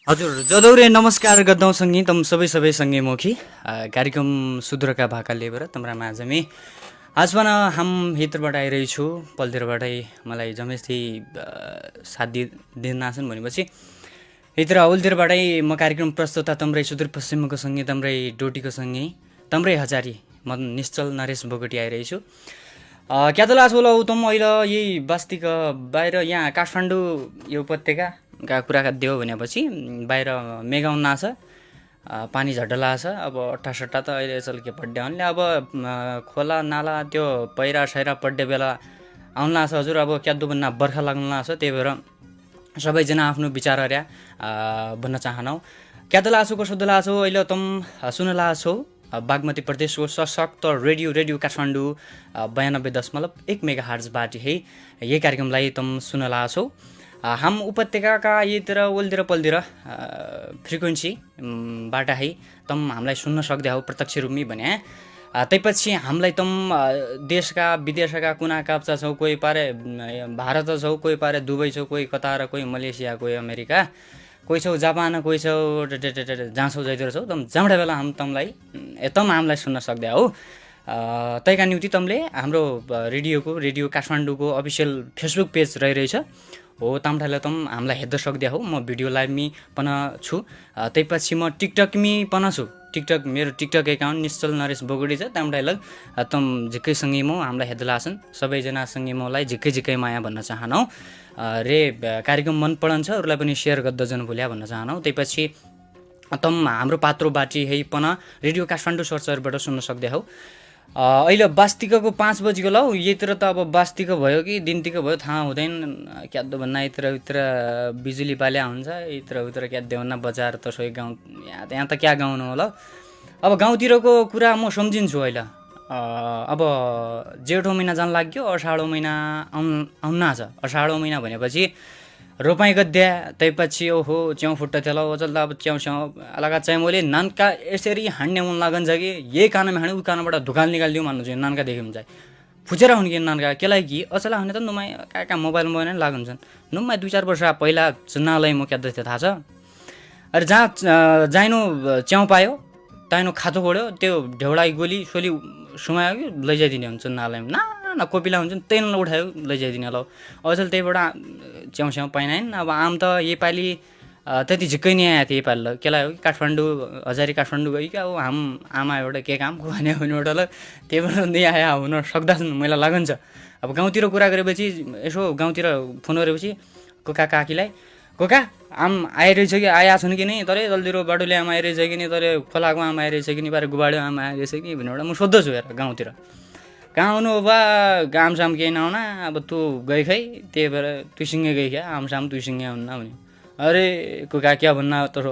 हजुर जदौरे नमस्कार गर्दौँ सँगै तम सबै सँगै मुखी कार्यक्रम सुदूरका भाका लेबर तम्रा माझमी आज पनि हम हितरबाट आइरहेछु पलतिरबाटै मलाई जमेस्ती साथ दिन आछन् भनेपछि हितर अवलतिरबाटै म कार्यक्रम प्रस्तुता तम्रै सुदूरपश्चिमको सँगै तम्रै डोटीको सँगै तम्रै हजारी म निश्चल नरेश बोगटी आइरहेछु क्या त लास बोला तम अहिले यही बस्तीक बाहिर यहाँ काठमाडौँ यो उपत्यका कुरा देऊ भनेपछि बाहिर मेघाउन छ पानी झड्डला छ अब अट्ठासट्टा त अहिले चल्के पड्डे हुन्ले अब खोला नाला त्यो पहिरा सैरा पड्डे बेला आउला छ हजुर अब क्या भन्ना बर्खा लाग्ला छ त्यही भएर सबैजना आफ्नो विचार अर्या भन्न चाहनौ क्या त लासो कसो लासो अहिले तम सुनला छौ बागमती प्रदेशको सशक्त रेडियो काठमाडौँ 92.1 मेगाहर्ज बाटी है यही कार्यक्रमलाई तम सुनला छौ हम उपत्यका यतिर ओल्तिर पल्तिर फ्रिक्वेन्सी बाट है तम हामीलाई सुन्न सक्दै हो प्रत्यक्ष रूपमै भने त्यसपछि हामीलाई तम देशका विदेशका कुना काप्चा छौ कोही पारे भारत छौ कोही पारे दुबई छौ कोही कतार कोही मलेसिया कोही अमेरिका कोही छौ जापान कोही छौ जहाँ छौ जैतिर छौ तम जहाँबाट बेला हम तमलाई तम हामीलाई सुन्न सक्दै हो तैका निम्ति तमले हाम्रो रेडियो काठमाडौँको अफिसियल फेसबुक पेज रहिरहेछ हो तामठाले तम हामीलाई हेर्न सक्दै हो म भिडियो लाइभमी पनि छु त्यसपछि म टिकटकमी पनि छु मेरो टिकटक एकाउन्ट निश्चल नरेश बोगडी छ तामठाले तम झिक्कैसँगै म हामीलाई हेर्न लाछन् सबैजनासँगै मलाई झिक्कै माया भन्न चाहनौ रे कार्यक्रम मन पडन्छ अरूलाई पनि सेयर गर्दा जानु भुल्या भन्न चाहनौ त्यसपछि तम हाम्रो पात्रो बाटी है पनि रेडियो काठमाडौँ सर्चरबाट सुन्न सक्दै हौ अहिले बास्तिकको 5 बजीको ल यतिर त अब बास्तिक भयो कि दिनतिको भयो थाहा हुँदैन क्याद्दो भन्ना यतिर बिजुली पाल्या हुन्छ यतिर क्याद्दे भन्ना बजार त सोही गाउँ यहाँ त क्या गाउँ होला अब गाउँतिरको कुरा म सम्झिन्छु अहिले अब जेठो महिना जान लाग्यो अषाढो महिना आउन छ अषाढो महिना भनेपछि रोपाई गद्या त्यसपछि ओहो च्याउ फुट्ट थिएला अचल त अब च्याउ अलगा चाहिँ मैले नानका यसरी हान्ने मन लागन्छ कि यही कानमा हाने उ कानबाट ढुकाल निकालिदिउँ भन्नु चाहिँ नानका देखिन्छ फुचेर हुन् कि नानका केलाई कि अचला हुने त नुमाई काका मोबाइल नै लागुन्छन् नुमाई 2-4 वर्ष पहिला चुनालाई म क्याद्दै थियो थाहा छ अरे जहाँ जाइनो च्याउ पायो ताइनो खातो खोड्यो त्यो ढेउडाई गोली सोली सुमायो कि लैजाइदिने हुन्छ नालाइमा ना कोपिला हुन्छन् त्यही उठायो लैजाइदिने ल अचल त्यहीबाट च्याउ पाइनाइन अब आम त योपालि त्यति झिक्कै नै आएको थियो योपालि ल केलाई हो कि काठमाडौँ हजारी काठमाडौँ गयो कि अब हाम आमा एउटा के काम भने हुनेबाट ल त्यहीबाट नै आया हुन सक्दछन् मलाई लागन्छ अब गाउँतिर कुरा गरेपछि यसो गाउँतिर फोन गरेपछि कोका काकीलाई कोका आम आइरहेछ कि आया छन् कि नै तरै जल्दीरो बाटोले आम आइरहेछ कि नै तरै खोलाको आम आइरहेछ कि नि बारे गुबाड्यो आम आइरहेछ कि भनेर म सोध्दछु हेर गाउँतिर कहाँ आउनु बा आमसाम केही नआउना अब तँ गई खै त्यही भएर तुइसँगै गई क्या आमसाम तुइसँगै आउनु भने अरे कोका क्या भन्न तर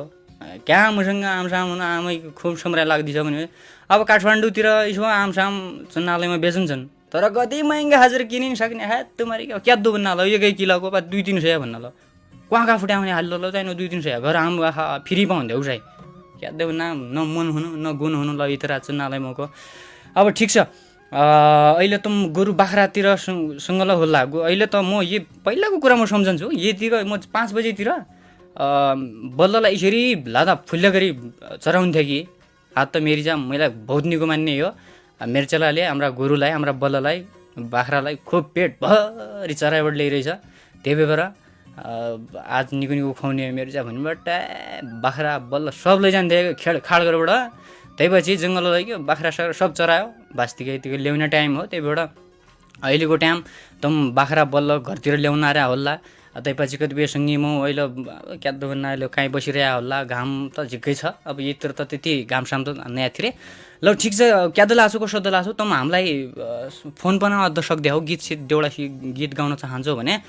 क्या मसँग आमसाम हुन आमै खुब समरा लाग्दैछ भने अब काठमाडौँतिर यसो आमसाम चुनालयमा बेचिन्छन् तर कति महँगा हजुर किनिन सक्ने हा तुम्हारी क्या दो भन्न ल एकै किलोको बा 200-300 भन्न ल कुहाँ फुट्याउने हाल्लो ल चाहिने 200-300 घर आम फ्री पाउँदै उसै क्या देऊ न मन हुनु न गुण हुनु ल इतर चुनालयमाको अब ठिक छ अहिले त गोरु बाख्रातिर सँगल होला अहिले त म यही पहिलाको कुरा म सम्झन्छु यहीतिर म 5 बजेतिर बल्ललाई यसरी लादा फुल्ल्या गरी चराउँथ्यो कि हात त मेरी जा मैले बहुत निको मान्ने हो मेरो चेलाले हाम्रा गोरुलाई हाम्रा बल्ललाई बाख्रालाई खुब पेट भरि चराइबाट ल्याइरहेछ त्यही भएर आज निको खुवाउने मेरो जा भन्बाट बाख्रा बल्ल सब लैजान्थे खाड गरेबाट त्यसपछि जङ्गल लग्यो बाख्रा सब चरायो बास्तिकै त्यो ल्याउने टाइम हो त्यही भएर अहिलेको टाइम तम बाख्रा बल्ल घरतिर ल्याउन आएर होला त्यसपछि कतिपयसँगै म अहिले क्याद्दो भन्न अहिले काहीँ बसिरहेको होला घाम त झिक्कै छ अब यतिर त त्यति घामसाम त नयाँ थिए ल ठिक छ क्याद्दो लासो कसो लासो तँ हामीलाई फोन पनि अद्द सक्दै हो देउडा गीत गाउन चाहन्छौ भने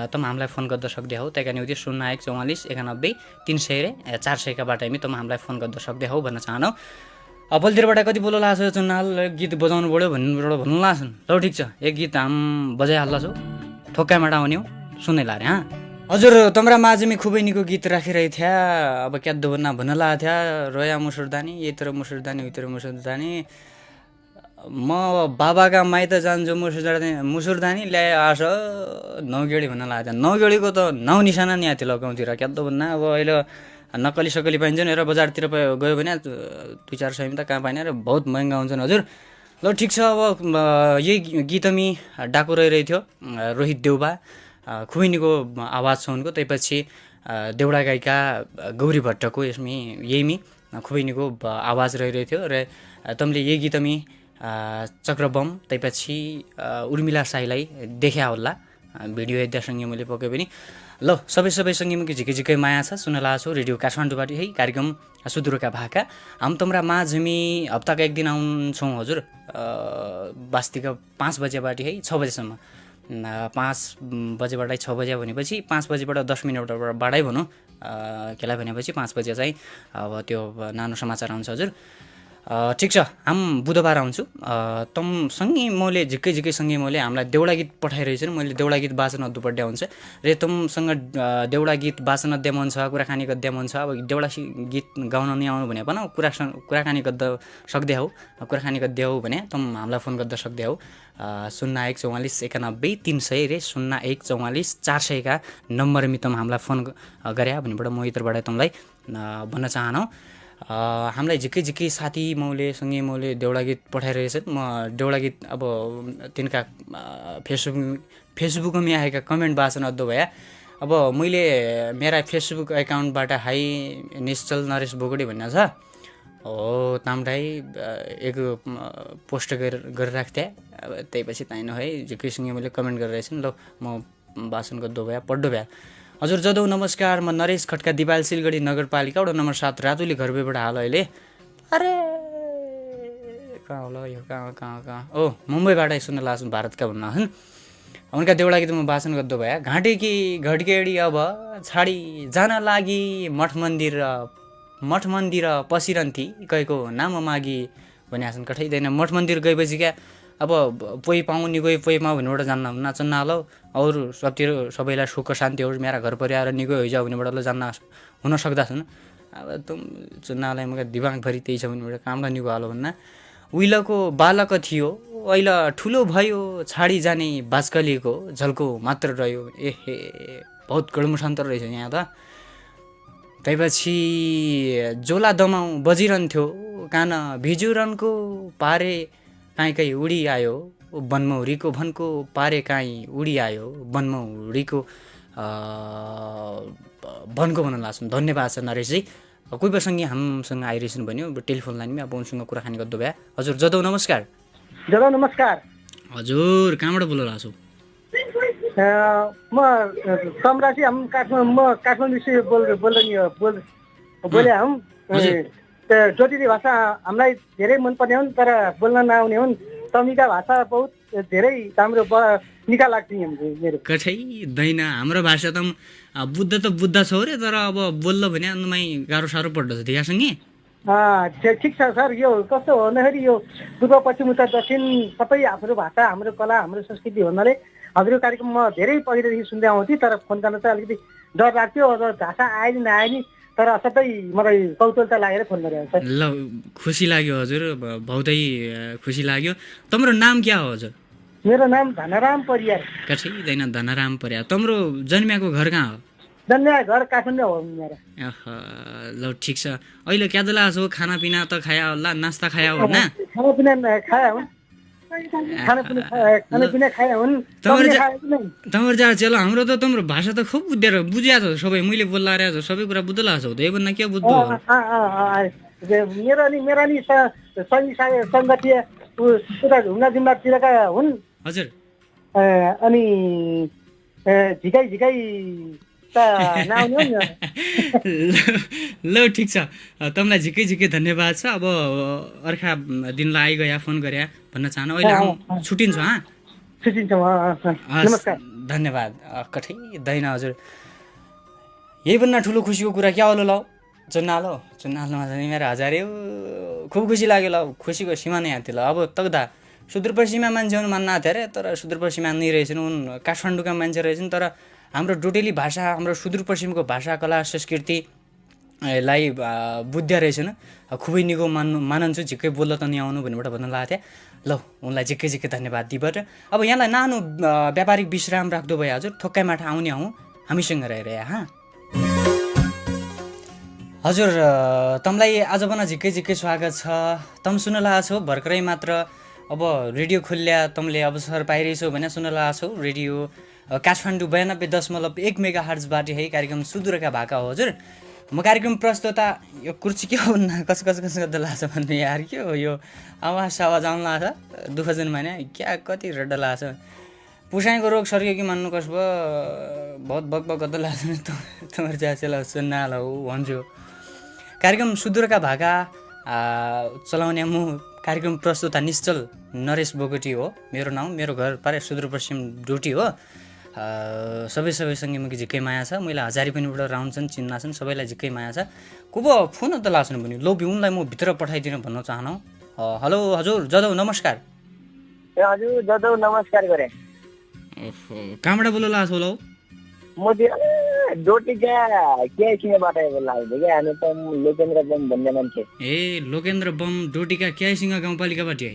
तँ हामीलाई फोन गर्दा सक्दै हो त्यही कारण 014491 का बाटैमा तँ हामीलाई फोन गर्दा सक्दै हो भन्न चाहनौ पलतिरबाट कति बोलो लाग्छ चुनाल गीत बजाउनु पऱ्यो भन्नु लाग्छन् ल ठिक छ एक गीत हाम बजाइहाल्ला छौ ठोक्काबाट आउने हो सुन्दै लारे हाँ हजुर तम्रा माझमी खुबै निको गीत राखिरहेको थिया अब क्याद्दो भन्न लाग्थ्या रोया मुसुरदानी यतिर मुसुरदानी उतिर मुसुरदानी म बाबाका माइत जान्छु मुसुरदानी ल्याए आस नौगेडी भन्न लाग्यो नौगेडीको त नाउँ निशाना नि थियो गाउँतिर क्या त भन्दा अब अहिले नक्कली सक्कली पाइन्छ नि र बजारतिर गयो भने 2-4 सयमा त कहाँ पाइने र बहुत महँगा हुन्छन् हजुर। ल ठिक छ अब यही गीतमी डाको रहिरहेको थियो रोहित देउबा खुबैनीको आवाज छ उनको त्यसपछि देउडा गायिका गौरी भट्टको यसमी यहीमी खुबैनीको आवाज रहिरहेको थियो र तमले यही गीतमी चक्रबम त्यसपछि उर्मिला साईलाई देखा होला भिडियो हेर्दासँगै मैले पक्कै पनि। ल सबैसँगै मुखी झिकै झिकै माया छ सुनला छु रेडियो काठमाडौँबाट है कार्यक्रम सुदूरका भाका हम तम्रा माझमी हप्ताका एक दिन आउँछौँ हजुर वास्तिक 5 बजेबाट है 6 बजेसम्म 5 बजेबाट 6 बजे भनेपछि 5 बजेबाट 10 मिनटबाटै भनौँ केलाई भनेपछि 5 बजे चाहिँ अब त्यो नानो समाचार आउँछ हजुर। ठिक छ हम बुधबार आउँछु तमसँगै मैले झिक्कै मैले हामीलाई देउडा गीत पठाइरहेछु मैले देउडा गीत वाचन अद्दुपड्या हुन्छ र तमसँग देउडा गीत वाचन अद्या मन छ कुराकानी गद्या मन छ अब देउडा गीत गाउन नै आउनु भने पनि कुराकानी गद्दा सक्दै हौ कुराकानी गद्या हौ भने तम हामीलाई फोन गर्दा सक्दै हौ 0144919300 रे 0144 का नम्बरमा तम हामीलाई फोन गरे भनेबाट म इतरबाट तमलाई भन्न चाहन्छु। हामीलाई झिक्कै साथी मौले देउडा गीत पठाइरहेछन् म देउडा गीत अब तिनका फेसबुकमा आएका कमेन्ट वाचन अद्दो भए अब मैले मेरा फेसबुक एकाउन्टबाट हाई निश्चल नरेश बोगडी भन्ने छ हो तामटाई एक पोस्ट गरिराख्थेँ अब त्यसपछि ताइन है झिक्कैसँग मैले कमेन्ट गरिरहेछन् ल म वाचन गर्दो भए पढ्दो भए। हजुर जदौ नमस्कार म नरेश खड्का दिपाल सिलगढी नगरपालिका वडा नम्बर 7 रातुली घरबेबाट हाल अहिले अरे कहाँ होला यो कहाँ ओ मुम्बईबाट सुन्न लाग्छन् भारतका भन्न हुन् उनका देउडा गीत म वाचन गर्दो भए घाँटी कि घडकेडी अब छाडी जान लागि मठ मन्दिर पसिरन्थी कहीको नाम मागी भने आछन् कठैदैन मठ मन्दिर गएपछि क्या अब पोइ पाउँ नि गयो पोइ पाउँ भनेबाट जान्न नाचन्न हाल अरू सबतिर सबैलाई सुख शान्ति होस् मेरा घर परिवार निगो होइजाऊ भनेबाट ल जान्न हुन सक्दछन् अब तुम चुन्नालाई मगा दिमागभरि त्यही छ भनेबाट कामलाई निगो हालो भन्न उहिलेको बालक थियो अहिले ठुलो भयो छाडी जाने बाजकलीको झल्को मात्र रह्यो एहे बहुत गडमुसान्तर रहेछ यहाँ त। त्यसपछि जोला दमाउ बजिरहन्थ्यो कान भिजुरनको पारे काहीँ उडी आयो बनमौरीको भनको पारे काहीँ उडी आयो बनमौरीको भनको भन्न लाग्छन्। धन्यवाद छ नरेशजी कोही बेरसँगै हामीसँग आइरहेछन् भन्यो टेलिफोन लाइनमा अब उनसँग कुराकानी गर्दो भए। हजुर जदौ नमस्कार। जदौ नमस्कार हजुर कहाँबाट बोल्नु छु? म सम्राजी हम काठमाडौँ से बोल्दै बोले हम जोटिली भाषा हामीलाई धेरै मनपर्ने हुन् तर बोल्न नआउने हुन् तमिका भाषा बहुत धेरै राम्रो निका लाग्छ मेरो कठै दैन हाम्रो भाषा त बुद्ध छ रे तर अब बोल्लो भने अनुमै गाह्रो साह्रो पर्दछ दियासँगै ठिक छ सर यो कस्तो हो भन्दाखेरि यो पूर्व पश्चिम उत्तर दक्षिण सबै हाम्रो भाषा हाम्रो कला हाम्रो संस्कृति भन्नाले हजुरको कार्यक्रम म धेरै पहिलेदेखि सुन्दै आउँथेँ तर फोन गर्न चाहिँ अलिकति डर लाग्थ्यो अब भाषा आयो नि नआयो नि तर सबै मलाई कौतूहलता लागेर फोन गरेको छ। ल खुसी लाग्यो हजुर बहुतै खुसी लाग्यो। तम्रो नाम क्या हो हजुर? मेरो नाम धनराम परियार। कठै दैन धनराम परियार। तम्रो जन्मेको घर कहाँ हो? जन्मे घर काठमाडौँ हो मेरो। ल ठिक छ अहिले क्या दला छौ खानापिना त खाया होला नास्ता खाया हो ना? खानापिना खाया हुन् खानापिना खाया हुन् तमर जा चलो हाम्रो त तम्रो भाषा त खुब बुझ्या छ सबै मैले बोल्ला रे सबै कुरा बुझ्ला छौ त्यही भन्न के बुझ्दो मेरो नि सङ्गठीय उता ढुङ्गा जिम्बातिरका हुन् हजुर अनि झिकाइ ल ठिक छ तमलाई झिकै धन्यवाद छ। अब अर्का दिनलाई आइगया फोन गरे भन्न चाहनु अहिले हम छुटिन्छौँ नमस्कार धन्यवाद। कठै दैन हजुर यही भन्न ठुलो खुसीको कुरा क्या होला ल चुन्नालोमा चाहिँ मेरो हजारे खुब खुसी लाग्यो ल खुसीको सीमा नै आएको थियो ल। अब तग्दा सुदूरपश्चिममा मान्छे हुनु मान्न आएको थियो अरे तर सुदूरपश्चिममा नै रहेछन् उन काठमाडौँका मान्छे रहेछन् तर हाम्रो डोटेली भाषा हाम्रो सुदूरपश्चिमको भाषा कला संस्कृति लाई बुझ्दै रहेछन् खुबै निको मानन्छु झिक्कै बोल्न त नि आउनु भन्नेबाट भन्नु लाग्थ्यो ल उनलाई झिक्कै झिक्कै धन्यवाद दिबाट अब यहाँलाई नानो व्यापारिक विश्राम राख्दो भयो हजुर थोक्कै माठा आउने हौँ हामीसँग रहेर हाँ हजुर तमलाई आज बना झिक्कै झिक्कै स्वागत छ तम सुन्न लागेको छौ भर्खरै मात्र अब रेडियो खोल्या तमले अवसर पाइरहेछौ भने सुन्न लागेको छौ रेडियो काठमाडौँ 92.1 मेगा हर्जबाट है कार्यक्रम सुदूरका भाका हो हजुर म कार्यक्रम प्रस्तुता यो कुर्ची के हो कस गर्दा लाग्छ भन्ने यार के हो यो आवाज आउनु लाग्छ दुःख जुन भने क्या कति रड्डा लाग्छ पुसाइको रोग सर्क्यो कि मान्नु कस भयो बहुत बकबक गर्दा लाग्छ तुम्हारे ज्यासेला सुन्न हो भन्छु कार्यक्रम सुदूरका भाका चलाउने म कार्यक्रम प्रस्तुता निश्चल नरेश बोगटी हो मेरो नाउँ मेरो घर पारे सुदूरपश्चिम ड्युटी हो सबैसँगै म झिक्कै माया छ मैले हजारी पनिबाट राउन्डछन् चिन्नाछन् सबैलाई झिक्कै माया छ को पो फोन त लाग्छ भने लो उनलाई म भित्र पठाइदिन भन्न चाहनु हेलो हजुर जदौ नमस्कार ए हजुर जदौ नमस्कार गरे कहाँबाट बोल्नु लाग्छ होला म त्यो डोटीका केसीबाट बोल्दै के हामी त लोकेन्द्र बम भन्ने मान्छे ए लोकेन्द्र बम डोटीका क्यासिङ गाउँपालिकाबाट है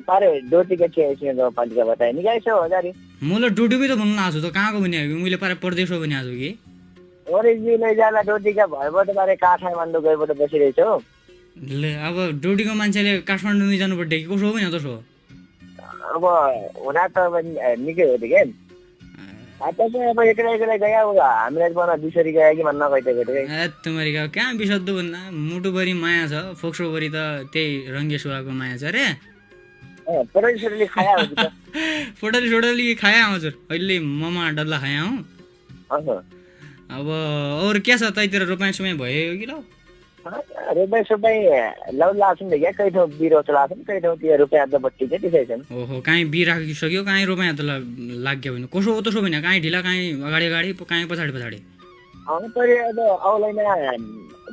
पारे डोटीका केसी गाउँपालिकाबाट निकाय छ हजारी मलाई डोटीकै त भन्नु लाग्छ त कहाँको भने मैले पारे परदेश हो भने आज कि ओरिजिनल जाला डोटीका भएबाट पारे काठमाडौँ गएबाट बसिरहेछ हो ले अब डोटीको मान्छेले काठमाडौँ नै जानुपर्छ कि कसो हो भने त्यसो अब हुन त निकै हो के तपाईँ अब एक्लै गयो हामीलाई बना बिसरी गयो कि भन्न गइदिएको ए तुम्हारी गाउँ कहाँ बिसद्दो भन्दा मुटुभरि माया छ फोक्सोभरि त त्यही रङ्गेश्वरको माया छ रे परोसरीले खाया हो त फोटोली खाया हजुर अहिले ममा डल्ला खाया हौ अब अरू के छ तैतिर रोपाइ समय भयो कि ल रोपाइ सोपाइ लौ लाग्छन् क्या कहीँ ठाउँ बिरो चलाछन् कहीँ ठाउँ त्यो रुपियाँ बत्ती चाहिँ त्यसै छन् ओहो काहीँ बिर राखिसक्यो काहीँ रोपाइ त लाग्यो भने कसो हो त्यसो भने काहीँ ढिला काहीँ अगाडि काहीँ पछाडि पहिले अब औलाइमा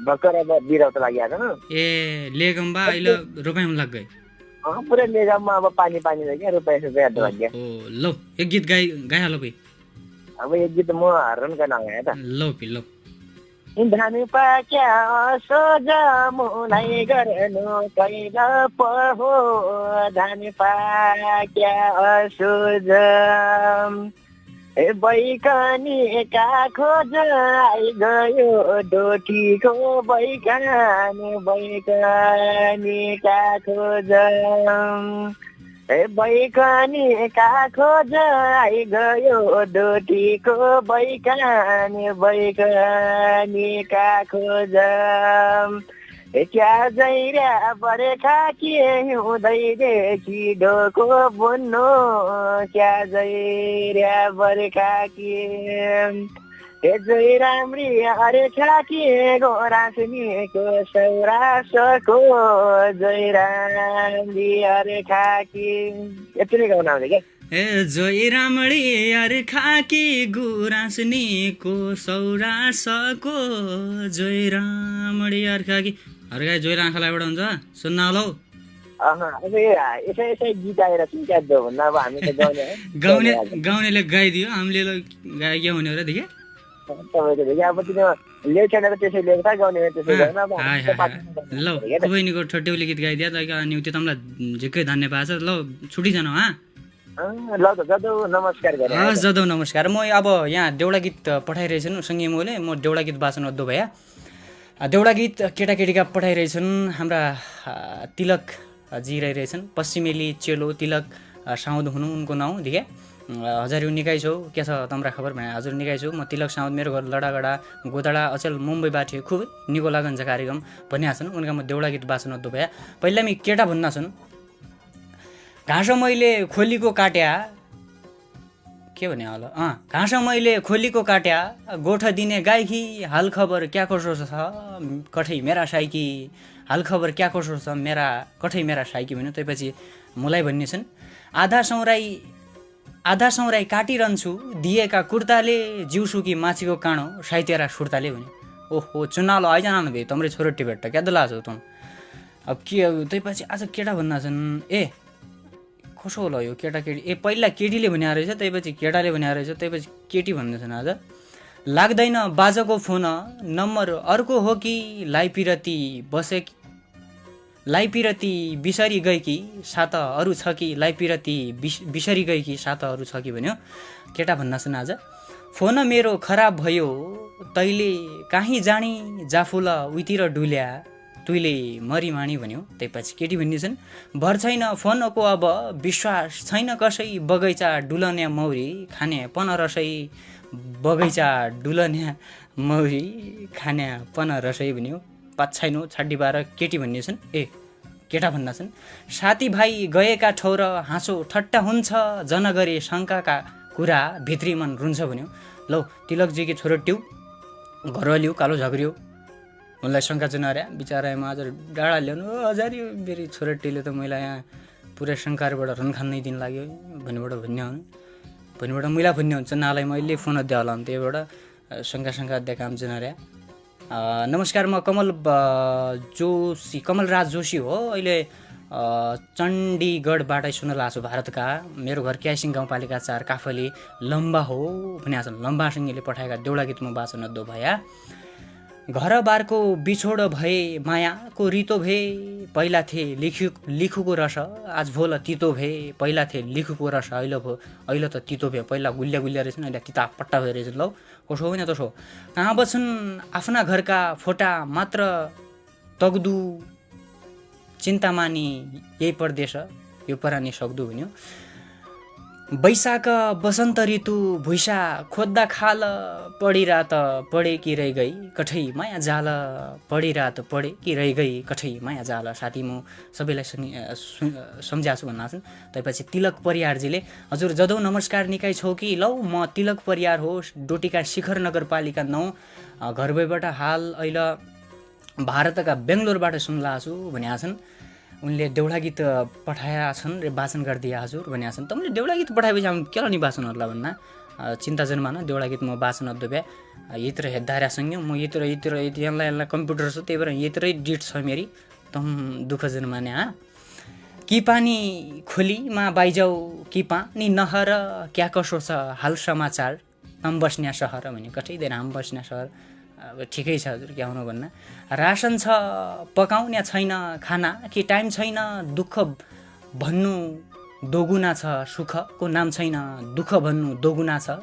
भर्खर अब बिरो त लागिहाल्छ ए लेगम्बा अहिले रोपाइ हुन लाग्यो पुरै लेगाममा अब पानी क्या रुपियाँ सुपियाँ लाग्यो ल एक गीत गाइहाल भाइ अब एक गीत म हरण गर्न आएँ त ल धान पाक्या सोझ मुलाई गर्नु कैला पहो धान पाक्या सोझ बैकानी का खोज आइ गयो डोटीको बैकानी का खोज बैकानी का खोज आइ गयो डोटीको बैकानी का खोज क्या जैरा बर्खा के हुँदैदेखि ढोको बुन्नु क्या जैरा बर्खा के जय राम्री अरे खाके गोरासनीको सौरासको जय राम्री अरे खाके यति नै गाउन आउँछ क्या ए जय रामडी अरे खाकी गुरासनीको सौरासको जय रामडी अरे खाकी अरे गाई जोइ आँखालाबाट हुन्छ सुन्न होला हौ अब यसै गीत आएर सुन्क्यादो भन्दा अब हामी त गाउनेले गाइदियो हामीले गाए के हुने हो र देखे तपाईँको अब त्यो लेखेर त्यसै लेख्दा गाउने त्यसै गर्न अब ल बहिनीको ठट्यौली गीत गाइदिया त अनि त्यो तँलाई झिक्कै धन्यवाद छ ल छुट्टी जानु ल त जदौ नमस्कार गरे जदौ नमस्कार म अब यहाँ देउडा गीत पठाइरहेछन् सँगै मैले म देउडा गीत वाचन अद्दो भए देउडा गीत केटाकेटीका पठाइरहेछन् हाम्रा तिलक जी रहिरहेछन् पश्चिमेली चेलो तिलक साउद हुनु उनको नाउँ देखे हजुर निकाय छौ के छ तम्रा खबर भने हजुर निकाय छौ म तिलक साउद मेरो घर लडागडा गोदाडा अचेल मुम्बईबाट खुब निको लागन्छ कार्यक्रम भनिया छन् उनका म देउडा गीत वाचन अद्दो भए पहिला मी केटा भन्ना छन् घाँस मैले खोलीको काट्या के भने होला घाँस मैले खोलीको काट्या गोठ दिने गाईकी हाल खबर क्या कसो छ कठै मेरा साइकी हाल खबर क्या कसो छ मेरा कठै मेरा साइकी भन्यो त्यसपछि मलाई भन्ने छन् आधा सौराई काटिरहन्छु दिएका कुर्ताले जिउसुकी माछीको काँडो साइतेरा सुर्ताले भन्यो ओहो चुनालो आइजान भए तम्रे छोरोटी भेट्ट क्या त लाछौ त अब के त्यसपछि आज केटा भन्ना छन् ए कसो होला यो केटाकेटी ए पहिला केटीले भने रहेछ त्यसपछि केटाले भने रहेछ त्यसपछि केटी भन्दैछन् आज लाग्दैन बाजाको फोन नम्बर अर्को हो कि लाइपिरती बिसरी गए कि सात अरू छ कि लाइपिरती बिसरी गए कि सात अरू छ कि भन्यो। केटा भन्न सुन आज फोन मेरो खराब भयो तैले काहीँ जानी जाफुल उतिर डुल्या तुइले मरिमाणी भन्यो। त्यसपछि केटी भनिन्छन् भर छैन फोनको अब विश्वास छैन कसै बगैँचा डुलन्या मौरी खाने पन रसै बगैँचा डुलन्या मौरी खाने पन रसै भन्यो। पात छैन छाड्डी बाह्र केटी भनिन्छन् केटा भन्दछन् साथीभाइ गएका ठौर हाँसो ठट्टा हुन्छ जनगरे शङ्काका कुरा भित्री मन रुन्छ भन्यो। लौ तिलकजीकी छोरो ट्यु घरवाली कालो झग्रियो उनलाई शङ्का चुनार्या बिचरामा आज डाँडा ल्याउनु हजारी मेरो छोरा टेले त मैले यहाँ पुरै शङ्कारबाट रन खान्नै दिन लाग्यो भन्नेबाट मैला भन्ने हुन्छ नालाई मैले फोन दिया होला त्यहीबाट शङ्का दिए काम चुनार्या। नमस्कार म कमलराज जोशी हो अहिले चण्डीगढबाट सुन्न लाग्छु भारतका मेरो घर क्यासिङ गाउँपालिका 4 काफली लम्बा हो भने लम्बासँगले पठाएका देउडा गीत म वाचन दो भया। घरबारको बिछोड भए मायाको रितो भए पहिला थिए लिखुको रस आज भोल तितो भए पहिला थिए लिखुको रस अहिले त तितो भए पहिला गुलिया रहेछन् अहिले तिता पट्टा भए रहेछन्। लौ कसो होइन तसो कहाँ बस्छन् आफ्ना घरका फोटा मात्र तग्दु चिन्तामानी यही परदेश यो परानी सक्दु भन्यो। वैशाख बसन्त ऋतु भुइसा खोज्दा खाल पढिरात पढे कि रहि गई कठै माया जाल पढिरात पढे कि रहि गई कठै माया जाल। साथी म सबैलाई सम्झाएको छु भन्नुहुन्छ। त्यसपछि तिलक परियारजीले हजुर जदौ नमस्कार निकाय छौ कि लौ म तिलक परियार हो डोटीका शिखर नगरपालिका 9 घरबैबाट हाल अहिले भारतका बेङ्गलोरबाट सुन्ला छु भनेका छन्। उनले देउडा गीत पठाएका छन् र वाचन गरिदिए हजुर भनेका छन्। तमले देउडा गीत पठाएपछि हामी के नि वाचन होला भन्न चिन्ता जन्मान देउडा गीत म वाचन अद्दो यत्र हेद्दारासँग म यहाँलाई कम्प्युटर छ त्यही भएर यत्रै डिट छ मेरी तम दुःख जन्माने कि पानी खोलीमा बाइजाउ कि पानी नहर क्या कसो छ हाल समाचार हम बस्ने सहर भने कठैदैन हम बस्ने सहर ठिकै छ हजुर क्या हुनु भन्न। रासन छ पकाउने छैन खाना कि टाइम छैन दुःख भन्नु दोगुना छ सुखको नाम छैन दुःख भन्नु दोगुना छ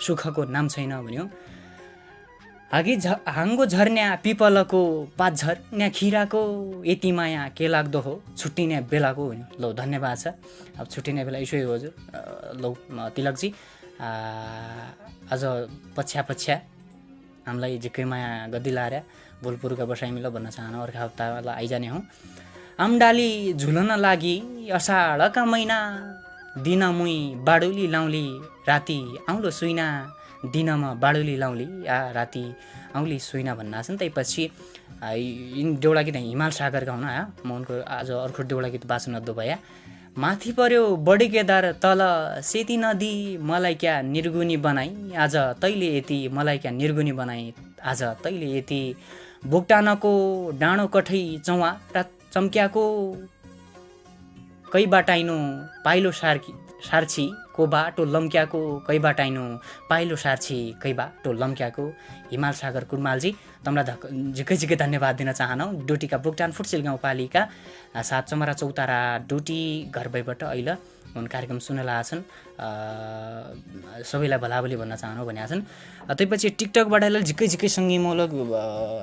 सुखको नाम छैन भन्यो। हाँगो झर्न्या पिपलको पात झर्न्या खिराको यति माया के लाग्दो हो छुट्टिने बेलाको भन्यो। लौ धन्यवाद छ अब छुट्टिने बेला यसो हो हजुर। लौ तिलकजी आज पछ्या हामीलाई झिक्कै माया गद्दी लाएर बोलपुरका बसाइ मिल भन्न चाहनु अर्का हप्तालाई आइजाने हौँ। आमडाली झुलन लागि अषाढका महिना दिन मुई बाडुली लाउली राति आउँलो सुइना दिनमा बाडुली लाउली राति आउँली सुइना भन्ना छन्। त्यसपछि देउडा गीत हिमाल सागरका हुन म उनको आज अर्को देउडा गीत वाचन अद्दो भया। माथि पर्यो बडी केदार तल सेती नदी मलाई क्या निर्गुनी बनाई आज तैले यति मलाई क्या निर्गुनी बनाई आज तैले यति बोक्टानको डाँडो कठै चौवा र चम्क्याको कै बाटाइनो पाइलो सार्छी को बाटो लम्क्याको कै बाटाइनो पाइलो सार्छी कै बाटो लम्क्याको। हिमाल सागर कुर्मालजी तमलाई झिकै धन्यवाद दिन चाहनौ। डोटीका बोक्टान फुटसेल गाउँपालिका 7 चमरा चौतारा डोटी घरबैबाट अहिले उन कार्यक्रम सुनेला छन् सबैलाई भलाभली भन्न चाहनु भनेका छन्। त्यसपछि टिकटकबाट झिकै सङ्गीमूलक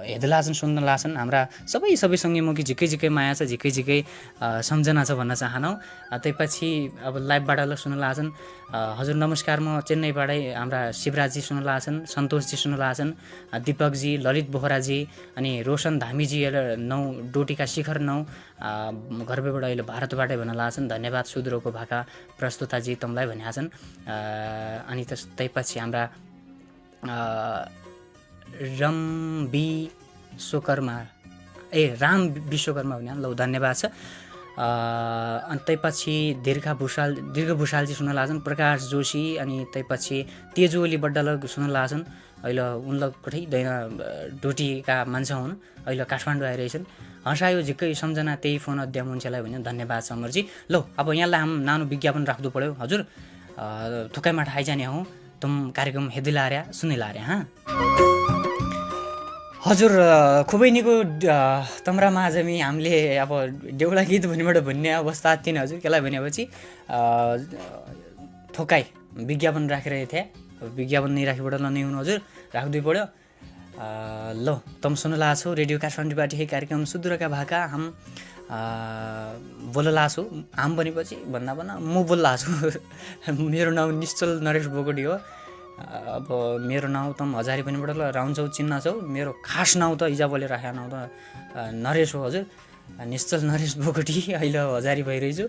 हेर्दला छन् सुन्नला छन् हाम्रा सबै सङ्गीमुखी झिकै माया छ झिकै सम्झना छ भन्न चाहनौ। त्यसपछि अब लाइभबाट सुन्नला छन् हजुर नमस्कार म चेन्नईबाटै हाम्रा शिवराजजी सुन्नला छन् सन्तोषजी सुन्नला छन् दिपकजी ललित बोहराजी अनि रोशन धामीजी 9 डोटीका शिखर 9 घरबैबाट अहिले भारतबाटै भन्नला छन्। धन्यवाद सुदूरको भाका प्रस्तुताजी तमलाई भनेका छन्। अनि त्यसपछि हाम्रा राम विश्वकर्मा भने लौ धन्यवाद छ। अनि त्यसपछि दीर्घ भूषालजी सुन्न लाग्छन् प्रकाश जोशी अनि त्यसपछि तेजु ओली बड्डालग सुन्न लाग्छन् अहिले उनलाई कठै दैन डोटीका मान्छे हुन् अहिले काठमाडौँ आइरहेछन्। हँसायो झिक्कै सम्झना त्यही फोन अध्याय मान्छेलाई भन्यो धन्यवाद समरजी। लौ अब यहाँलाई नानु विज्ञापन राख्नु पर्यो हजुर थुकाइमा आइजाने हौँ तुम कार्यक्रम हेर्दै लार्या सुनै लार्या हाँ हजुर खुबै निको तम्रामा आज हामीले अब देउडा गीत भन्नेबाट भन्ने अवस्था थिएन हजुर केलाई भनेपछि थोकाई विज्ञापन राखेर थिए विज्ञापन नै राखेबाट नै हुनु हजुर राख्दै पऱ्यो ल तम सुन्नु छौ रेडियो काठमाडौँबाट यही कार्यक्रम सुदूरका भाका हम बोल्ला छु हम भनेपछि भन्दा म बोल्ला छु मेरो नाउँ निश्चल नरेश बोगटी हो अब मेरो नाउँ त हजारी पनिबाट ल राउन्छौ चिन्न छौ मेरो खास नाउँ त हिजो बोलेर राखेको नाउँ त नरेश हो हजुर निश्चल नरेश बोगटी अहिले हजारी भइरहेछु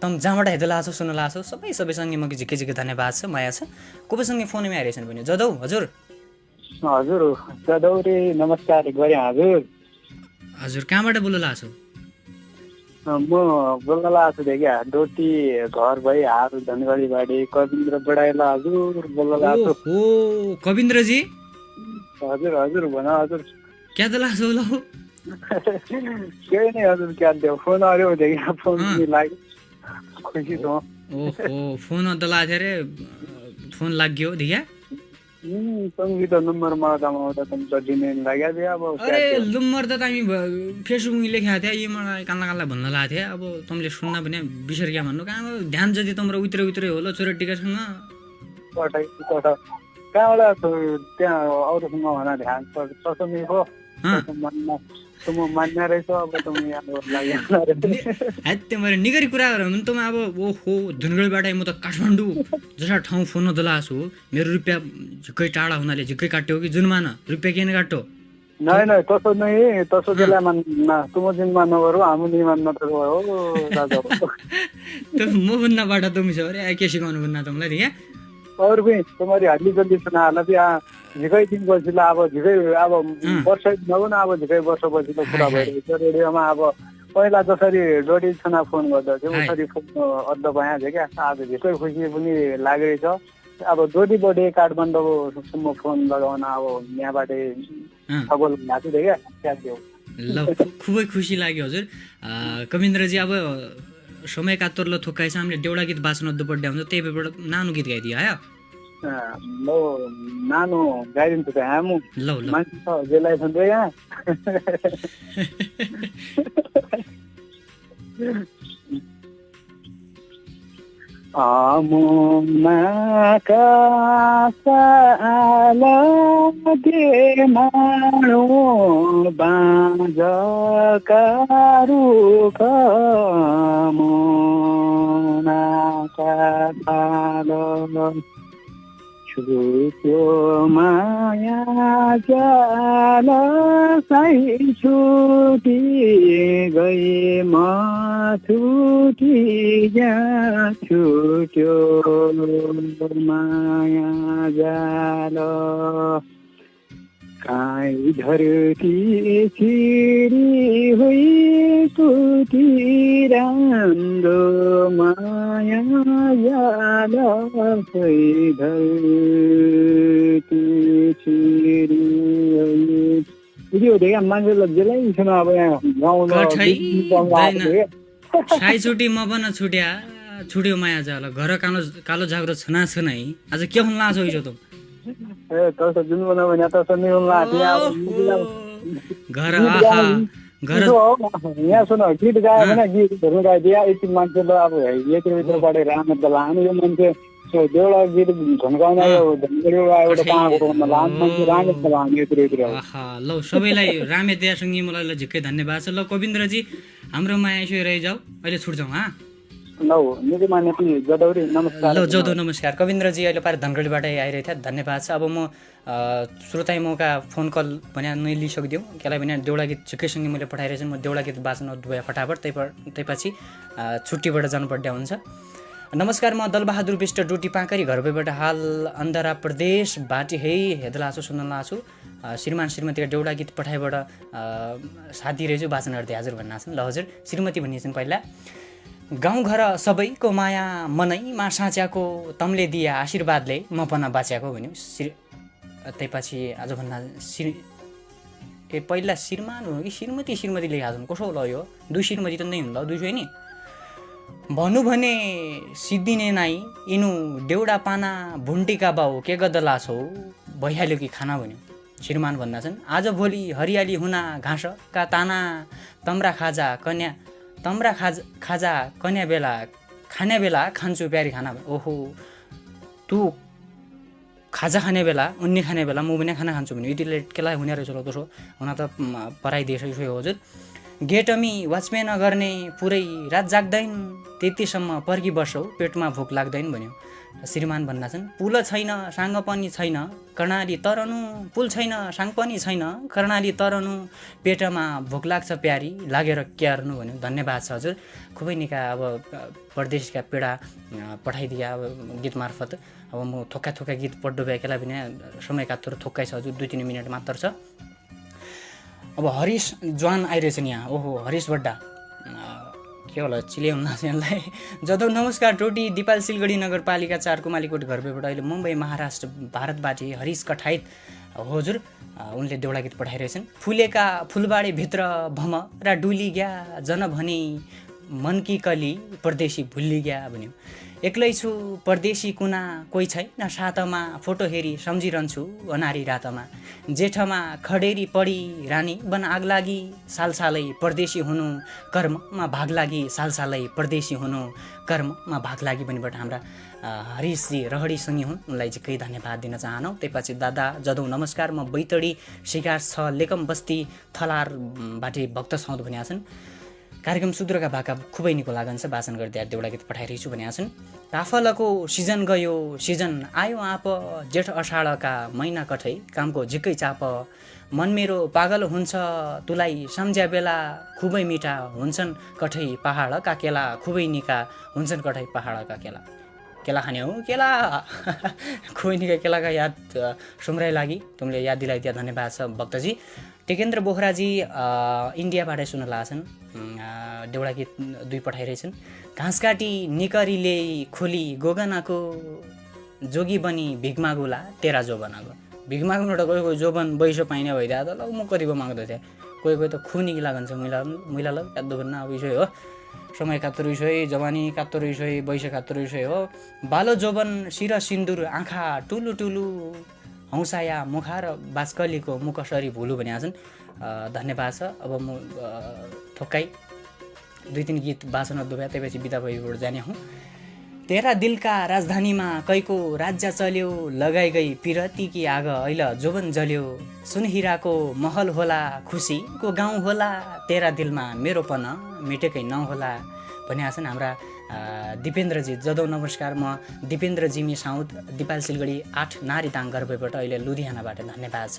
तम जहाँबाट हेर्दै लाछौ सुन्नु लाछौ सबैसँग म झिक्कै झिक्कै धन्यवाद छ माया छ कसैसँग फोनमै आइरहेछन् भने जदौ हजुर हजुर जदौरे नमस्कार गरे हजुर कहाँबाट बोल्नु लाछौ म बोल्न लाग्छु क्या डोटी घर भई हार धनगढीबाडी कविन्द्र बडाइला हजुर बोल्न लाग्छु हो कविन्द्रजी हजुर हजुर भन हजुर क्या त लाग्छौ ल केही नै हजुर क्या देऊ फोन आयो देखि फोन लाग्यो खुसी छु ओहो फोन अन्त लाग्थ्यो अरे फोन लाग्यो देखिया सङ्गीत नम्बर माउँदा त दिने लाग्यो अब अरे नम्बर त हामी फेसबुकमा लेखेको थियो यी मलाई कान्ला कान्ला भन्न लागेको थियो अब तँले सुन्न भने बिसर क्या भन्नु कहाँ ध्यान जति तम्रो उत्रै होला छोरा टिकासँग कहाँबाट त्यहाँ अरूसँग भन ध्यान ससमीको मान्ने रहेछ अब मैले निगरी कुरा गरेर भने त अब ओहो धुनगढीबाट म त काठमाडौँ जसा ठाउँ फोन नदला छु मेरो रुपियाँ झिक्कै टाढा हुनाले झिक्कै काट्यो कि जुनमा रुपियाँ किन काट्यो नै नै तसो नै तसो बेला मान्न तुम जिनमा नगरौ हामी निमान नत्र हो दादा त म भन्नाबाट तुमी छ अरे के सिकाउनु भन्ना तमलाई यहाँ और भी तुम्हारी हल्ली जल्दी सुना ला झिकै दिन पछि अब झिकै अब वर्ष नहुन अब झिकै वर्ष पछि कुरा भइरहेको छ रेडियोमा अब पहिला जसरी डोडी छना फोन गर्दा थियो उसरी फोन अड्ड भएँ थियो क्या आज झिकै खुसी पनि लागेको छ अब डोडी बढे काठमाडौँसम्म फोन लगाउन अब यहाँबाट खगोल भएको थियो क्या त्याग देऊ ल खुबै खुसी लाग्यो हजुर कविन्द्रजी अब समय कातोरलो थोकाइछ हामीले देउडा गीत बाँच्न दुपट्टा हुन्छ त्यही भएर नानो गीत गाइदियो आयो म नानो गाइदिन्छु त आमु ल मान्छे छ जेलाई छन् यहाँ आमुनाका साला दे माणो बाँझका रुख मुनाका साला छुट्यो माया जाल साई छुटी गए म छुटी जा छुट्यो माया जाल काई धरती छिरी हुई कुटी राम्रो माया जाल कोही धरती छिरी हुई देखा मान्छेलाई जेलाई सुन अब यहाँ गाउँमा साई छुटी म पनि छुट्या छुट्यो माया जाल घर कालो कालो जाग्रो छना छनै आज के हुन लाग्छ हिजो त ए तस जुन बना भने तस नि हुन लाग्यो घर आहा घर यहाँ सुन गीत गायो भने गीत हेर्नु गाइदिया यति मान्छेले अब यति भित्रबाट राम त लानु यो मान्छे देउडा गीत घनगाउन यो एउटा कहाँको लाम मान्छे रामे त लाम यति भित्र आहा ल सबैलाई रामे दयासँगै मलाई झिक्कै धन्यवाद छ ल कविन्द्रजी हाम्रो माया यसो रहिजाऊ अहिले छुट्छौँ हा ल निजमान्य पनि जदौरी नमस्कार ल जदौ नमस्कार कविन्द्रजी अहिले पार धनगढीबाट आइरहेको थियो धन्यवाद छ अब म श्रोताई मौका फोन कल भने नै लिइसकिदिउँ केलाई भने देउडा गीत झिक्कैसँगै मैले पठाइरहेछु म देउडा गीत बाँच्न दुबई फटाफट त्यसपछि छुट्टीबाट जानुपर्ने हुन्छ नमस्कार म दलबहादुर विष्ट डोटी पाँकरी घर भएबाट हाल अन्धरा प्रदेश बाटी है हेर्दै लाछु सुन्न लाछु श्रीमान श्रीमतीका देउडा गीत पठाइबाट साथी रहेछु वाचन गर्दै हजुर भन्न छन् ल हजुर श्रीमती भनिन्छन् पहिला गाउँघर सबैको माया मनैमा साँच्याको तमले दिया आशीर्वादले म पना बाच्याको भन्यो त्यसपछि आज भन्दा पहिला श्रीमान हो कि श्रीमती लेखेको छन् कसो ल यो दुई श्रीमती त नै हुनु ल दुई नि भनु भने सिद्धिने नाइ इनु डेउडा पाना भुन्टीका बाउ के गदला छौ भइहाल्यो कि खाना भन्यो। श्रीमान भन्दा छन् आज भोलि हरियाली हुना घाँसका ताना तम्रा खाजा कन्या बेला खाने बेला खान्छु प्यारी खाना। ओहो तू खाजा खाने बेला उन्नी खाने बेला म पनि खाना खान्छु भन्यो। यति लेट केलाई हुने रहेछ ल त्यसो हुन त पराइदिएछ हजुर। गेटमी वाचम्यान गर्ने पुरै रात जाग्दैन त्यतिसम्म पर्खी बस्छौ पेटमा भोक लाग्दैन भन्यो। श्रीमान भन्दा छन् पुल छैन साङ्ग पनि छैन कर्णाली तरनु पुल छैन साङ पनि छैन कर्णाली तरनु पेटमा भोक लाग्छ प्यारी लागेर क्यार्नु भन्यो। धन्यवाद छ हजुर। खुबै निका अब परदेशका पीडा पठाइदिए अब गीत मार्फत। अब म थोक्का गीत पढ्दो भएकेलाई पनि समय कात्रो थोक्कै छ हजुर 2-3 मिनट मात्र छ। अब हरिश ज्वान आइरहेछन् यहाँ। ओहो हरिश बड्डा के होला चिले हुनुहुन्छ यहाँलाई। जदौ नमस्कार टोटी दिपाल सिलगढी नगरपालिका 4 कुमालीकोट घरबेबाट अहिले मुम्बई महाराष्ट्र भारतबाट हरिश कठायत हजुर उनले देउडा गीत पठाइरहेछन्। फुलेका फुलबाडी भित्र भम र डुली ग्या जन भने मनकी कली परदेशी भुल्ली ग्या भन्यो। एक्लै छु परदेशी कुना कोही छैन साथमा फोटो हेरी सम्झिरहन्छु अनारी रातमा जेठमा खडेरी पडी रानी बन आग लागि सालसालै परदेशी हुनु कर्ममा भाग लागि सालसालै परदेशी हुनु कर्ममा भाग लागि भनिबाट हाम्रा हरिशजी रहडीसँगै हुन् उनलाई चाहिँ केही धन्यवाद दिन चाहनौँ। त्यसपछि दादा जदौ नमस्कार म बैतडी शिकार 6 लेकम बस्ती थलारबाट भक्त सौद भनेका छन्। कार्यक्रम सुदूरका भाका खुबै निको लागन्छ वाचन गर्दै देउडा गीत पठाइरहेछु भनेका छन्। काफलको सिजन गयो सिजन आयो आप जेठ अषाढका महिना कठै कामको झिक्कै चाप मन मेरो पागल हुन्छ तुलाई सम्झ्या बेला खुबै मिठा हुन्छन् कठै पहाडका केला खुबै निका हुन्छन् कठै पहाडका केला। केला खाने हो केला खुबै निका केलाका याद सुम्राइ लागि तुमले याद दिलाइदिया धन्यवाद छ भक्तजी। टेकेन्द्र बोखराजी इन्डियाबाट सुन्नला छन्। देउडा गीत 2 पठाइरहेछन्। घाँस काटी निकरीले खोली गोगनाको जोगी बनी भिगमागुला तेरा जोबनाको। भिगमागुबाट कोही जोबन बैसो पाइने भइदियो त ल म कतिको माग्दो थिएँ। कोही त खुनी लागन्छ मैला ल याद भन्न अब विषय हो। समय कात्रो विषय जवानी कात्रो विषय बैसो कात्रो विषय हो। बालो जोबन शिर सिन्दुर आँखा टुलु टुलु हौसाया मुखा र बास्कलीको मुखसरी भुलु भनेका छन्। धन्यवाद छ। अब म थोक्कै 2-3 गीत वाचन दुभ्या त्यसपछि बिदा भइबाट जाने हुँ। तेरा दिलका राजधानीमा कैको राज्य चल्यो लगाइ गई पिरती कि आग ऐल जोबन जल्यो सुनहिराको महल होला खुसीको गाउँ होला तेरा दिलमा मेरोपन मिटेकै नहोला भनेका छन् हाम्रा दिपेन्द्रजी। जदौ नमस्कार म दिपेन्द्र जिमी साउद दिपाल सिलगढी 8 नारीदाङ गर्भबाट अहिले लुधियानाबाट धन्यवाद छ।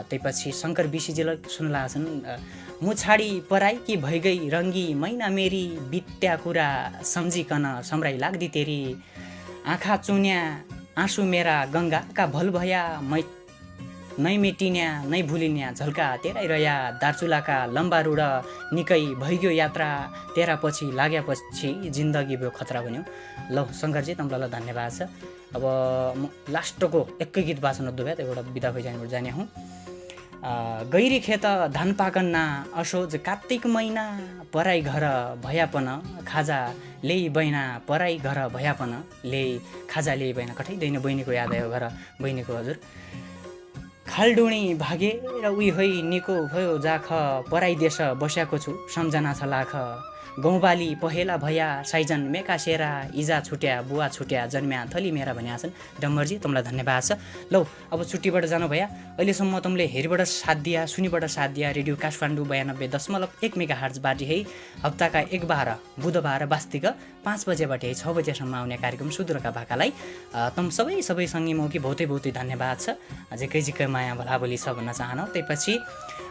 त्यसपछि शङ्कर बिसीजीलाई सुन्ला छन्। मु छाडी पराई कि भइगई रङ्गी मैना मेरी बित्या कुरा सम्झिकन सम्राई लाग्दी तेरी आँखा चुन्या आँसु मेरा गङ्गाका भल भया नै मेटिन्या नै भुलिन्या झल्का तेरै रया दार्चुलाका लम्बा रुड निकै भइगयो यात्रा तेरा पछि लागेपछि जिन्दगी भयो खतरा भन्यो। ल शङ्करजी तपाईँलाई धन्यवाद छ। अब म लास्टको एकै गीत वाचन दुभ्या त्यहाँबाट बिदा भइजानेबाट जाने हुँ। गैरी खेत धान पाकन्ना असोज कार्तिक महिना पराई घर भयापन खाजा ल्याइ बैना पराई घर भयापन ल्याइ खाजा ल्याइ बैना कठैदैन बहिनीको याद आयो घर बहिनीको हजुर। खालडुणी भागे र उही होइ निको भयो जाख पराई देश बस्याको छु सम्झना छ लाख गौँबाली पहेला भया साइजन मेका सेरा इजा छुट्या बुवा छुट्या जन्म्या थली मेरा भनेका छन्। डम्बरजी तपाईँलाई धन्यवाद छ। लौ अब छुट्टीबाट जानु भया। अहिलेसम्म तपाईँले हेरीबाट साथ दिया सुनीबाट साथ दिया रेडियो काठमाडौँ 92.1 मेगाहर्जबाट है हप्ताका 1 बार बुधबार वास्तिक 5 बजेबाट 6 बजेसम्म आउने कार्यक्रम सुदूरका भाकालाई तम सबै सँगै बहुतै धन्यवाद छ। झिकै माया भलाभोली छ भन्न चाहन। त्यसपछि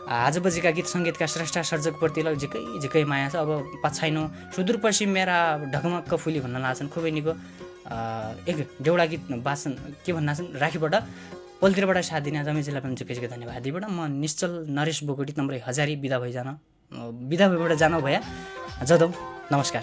आज बजेका गीत सङ्गीतका श्रेष्ठ सर्जकप्रतिलाई झिकै माया छ। अब पछाइनो सुदूरपश्चिम मेरा ढकमक्क फुली भन्न लाग्छन् खुबै निको एक देउडा गीत वाचन के भन्न छन् राखीबाट पल्तिरबाट साथ दिने जमेजीलाई पनि झिकै धन्यवाद दिबाट म निश्चल नरेश बोगटी तपाईँ हजारी बिदा भइबाट जानु भया। जदौ नमस्कार।